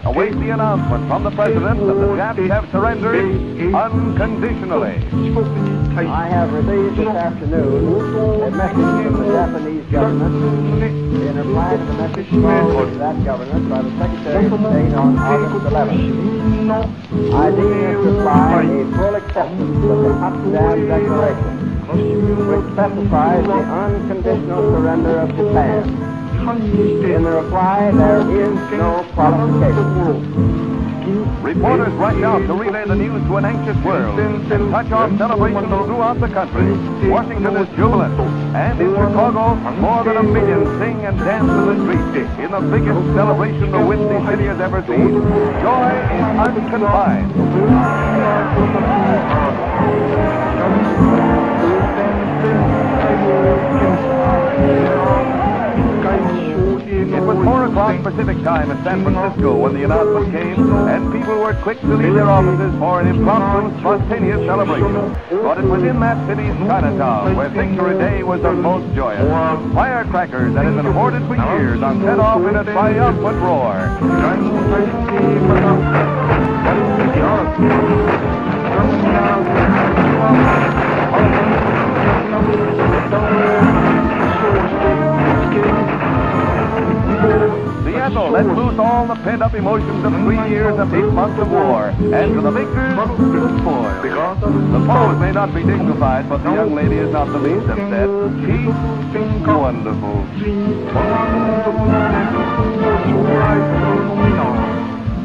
await the announcement from the President that the Japs have surrendered unconditionally. I have received this afternoon a message from the Japanese government in reply to the message forwarded to that government by the Secretary of State on August 11th. I deem this reply a full acceptance of the Potsdam Declaration, which specifies the unconditional surrender of Japan. In the reply, there is no qualification. Reporters rush out to relay the news to an anxious world and touch off celebrations throughout the country. Washington is jubilant, and in Chicago, more than 1 million sing and dance in the streets in the biggest celebration the Windy City has ever seen. Joy is unconfined. It was 4 o'clock Pacific time in San Francisco when the announcement came, and people were quick to leave their offices for an impromptu, spontaneous celebration. But it was in that city's Chinatown where Victory Day was the most joyous. Firecrackers that had been hoarded for years are set off in a triumphant roar. Seattle let loose all the pent-up emotions of 3 years and 8 months of war, and to the victors, the spoils. The pose may not be dignified, but the young lady is not the least upset. She's wonderful.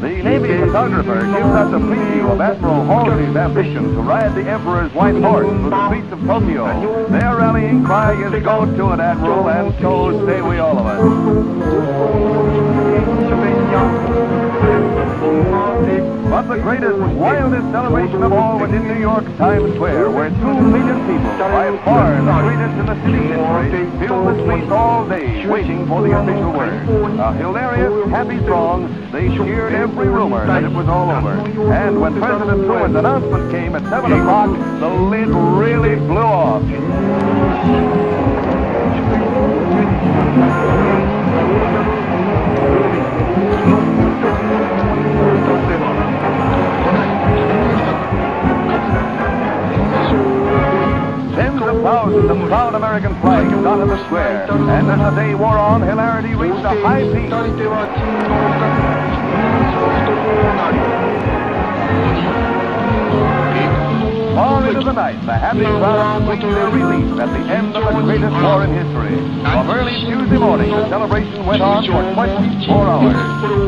The Navy photographer gives us a preview of Admiral Halsey's ambition to ride the Emperor's white horse through the streets of Tokyo. Their rallying cry is "Go to it, Admiral," and so say we all of us. But the greatest, wildest celebration of all was in New York's Times Square, where 2 million people, by far the greatest in the city's history, filled the streets all day waiting for the official word. A hilarious, happy throng, they cheered every rumor that it was all over. And when President Truman's announcement came at 7 o'clock, the lid really blew off. Thousands of proud American flags dotted the square, and as the day wore on, hilarity reached a high peak. Far into the night, the happy crowd screamed their relief at the end of the greatest war in history. From early Tuesday morning, the celebration went on for 24 hours.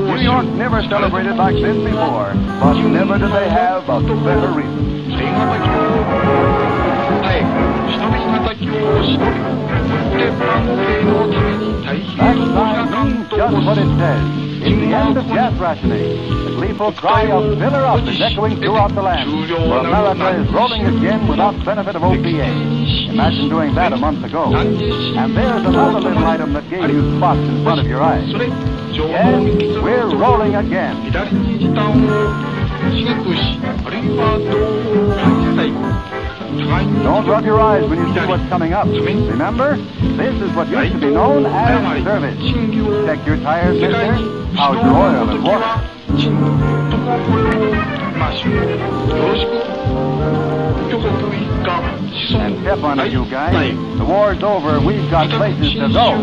New York never celebrated like this before, but never did they have a better reason. That sign means just what it says. It's the end of gas rationing. The gleeful cry of "Fill her up" is echoing throughout the land. For America is rolling again without benefit of OPA. Imagine doing that a month ago. And there's another little item that gave you spots in front of your eyes. Yes, we're rolling again. Don't rub your eyes when you see what's coming up. Remember, this is what used to be known as service. Check your tires, mister. How's your oil and water? And step on it, you guys. The war's over. We've got places to go.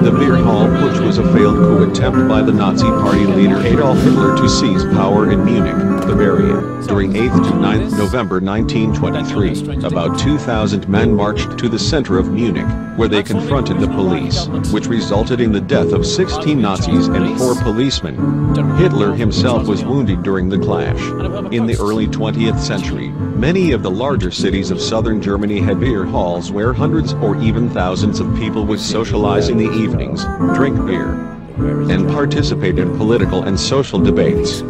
The beer hall putsch was a failed coup attempt by the Nazi Party leader Adolf Hitler to seize power in Munich, Bavaria. During 8th to 9th November 1923, about 2,000 men marched to the center of Munich, where they confronted the police, which resulted in the death of 16 Nazis and 4 policemen. Hitler himself was wounded during the clash. In the early 20th century, Many of the larger cities of southern Germany had beer halls where hundreds or even thousands of people would socialize in the evenings, drink beer, and participate in political and social debates.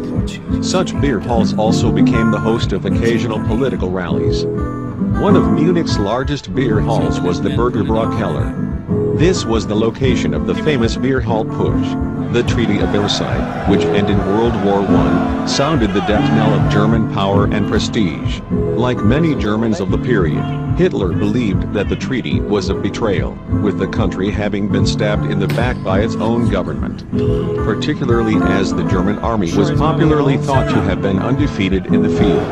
Such beer halls also became the host of occasional political rallies. One of Munich's largest beer halls was the Burgerbräu Keller. This was the location of the famous beer hall putsch. The Treaty of Versailles, which ended World War I, sounded the death knell of German power and prestige. Like many Germans of the period, Hitler believed that the treaty was a betrayal, with the country having been stabbed in the back by its own government. Particularly as the German army was popularly thought to have been undefeated in the field.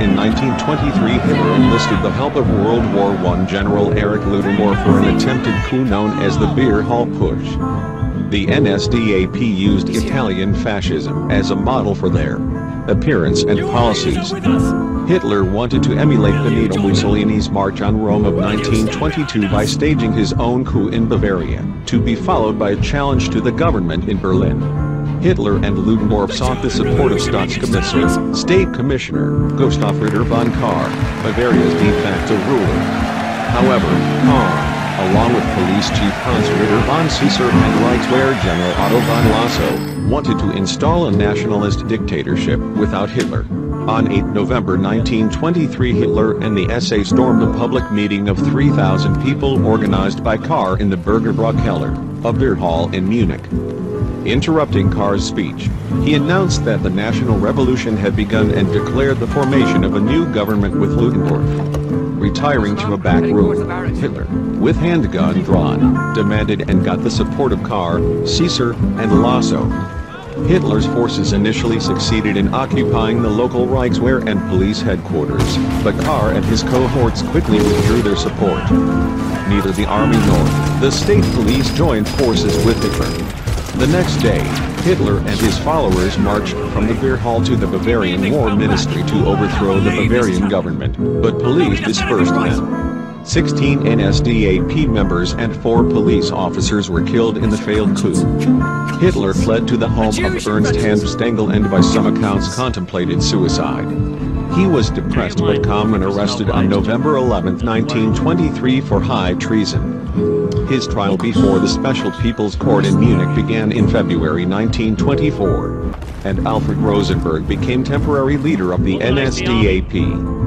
In 1923, Hitler enlisted the help of World War I General Erich Ludendorff for an attempted coup known as the Beer Hall Putsch. The NSDAP used Italian fascism as a model for their appearance and policies. Hitler wanted to emulate Benito Mussolini's March on Rome of 1922 by staging his own coup in Bavaria, to be followed by a challenge to the government in Berlin. Hitler and Ludendorff sought the support of Staatskommissar, State Commissioner, Gustav Ritter von Kahr, Bavaria's de facto ruler. However, Kahr, along with police chief Hans Ritter von Caesar and Reichswehr General Otto von Lossow, wanted to install a nationalist dictatorship without Hitler. On 8 November 1923, Hitler and the SA stormed a public meeting of 3,000 people organized by Kahr in the Burgerbräu Keller, a beer hall in Munich. Interrupting Kahr's speech, he announced that the national revolution had begun and declared the formation of a new government with Ludendorff. Retiring to a back room, Hitler, with handgun drawn, demanded and got the support of Kahr, Caesar, and Lossow. Hitler's forces initially succeeded in occupying the local Reichswehr and police headquarters, but Kahr and his cohorts quickly withdrew their support. Neither the army nor the state police joined forces with Hitler. The next day, Hitler and his followers marched from the beer hall to the Bavarian War Ministry to overthrow the Bavarian government, but police dispersed them. 16 NSDAP members and 4 police officers were killed in the failed coup. Hitler fled to the home of Ernst Hans Stengel and by some accounts contemplated suicide. He was depressed but calm and arrested on November 11, 1923 for high treason. His trial before the Special People's Court in Munich began in February 1924, and Alfred Rosenberg became temporary leader of the NSDAP.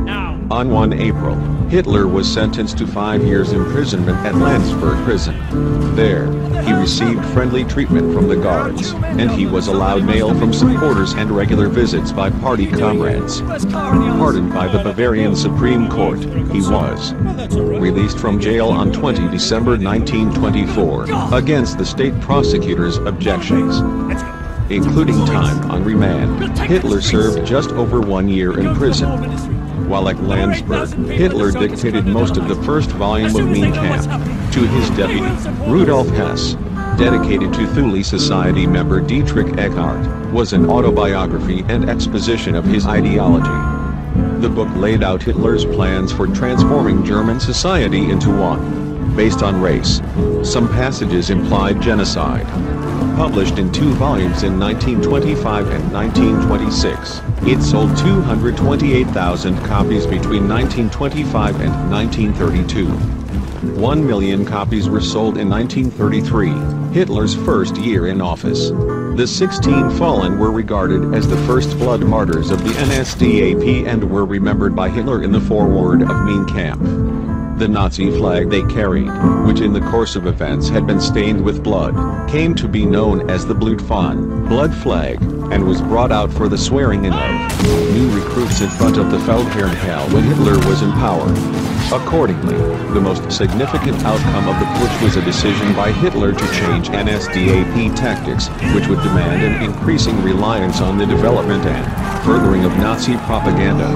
On 1 April, Hitler was sentenced to 5 years imprisonment at Landsberg prison. There, he received friendly treatment from the guards, and he was allowed mail from supporters and regular visits by party comrades. Pardoned by the Bavarian Supreme Court, he was released from jail on 20 December 1924, against the state prosecutor's objections. Including time on remand, Hitler served just over 1 year in prison. While at Landsberg, Hitler dictated most of the first volume of Mein Kampf to his deputy, Rudolf Hess. Dedicated to Thule Society member Dietrich Eckart, was an autobiography and exposition of his ideology. The book laid out Hitler's plans for transforming German society into one, based on race. Some passages implied genocide. Published in 2 volumes in 1925 and 1926, it sold 228,000 copies between 1925 and 1932. 1 million copies were sold in 1933, Hitler's first year in office. The 16 fallen were regarded as the first blood martyrs of the NSDAP and were remembered by Hitler in the foreword of Mein Kampf. The Nazi flag they carried, which in the course of events had been stained with blood, came to be known as the Blutfahne, blood flag, and was brought out for the swearing in of new recruits in front of the Feldherrnhalle when Hitler was in power. Accordingly, the most significant outcome of the putsch was a decision by Hitler to change NSDAP tactics, which would demand an increasing reliance on the development and furthering of Nazi propaganda.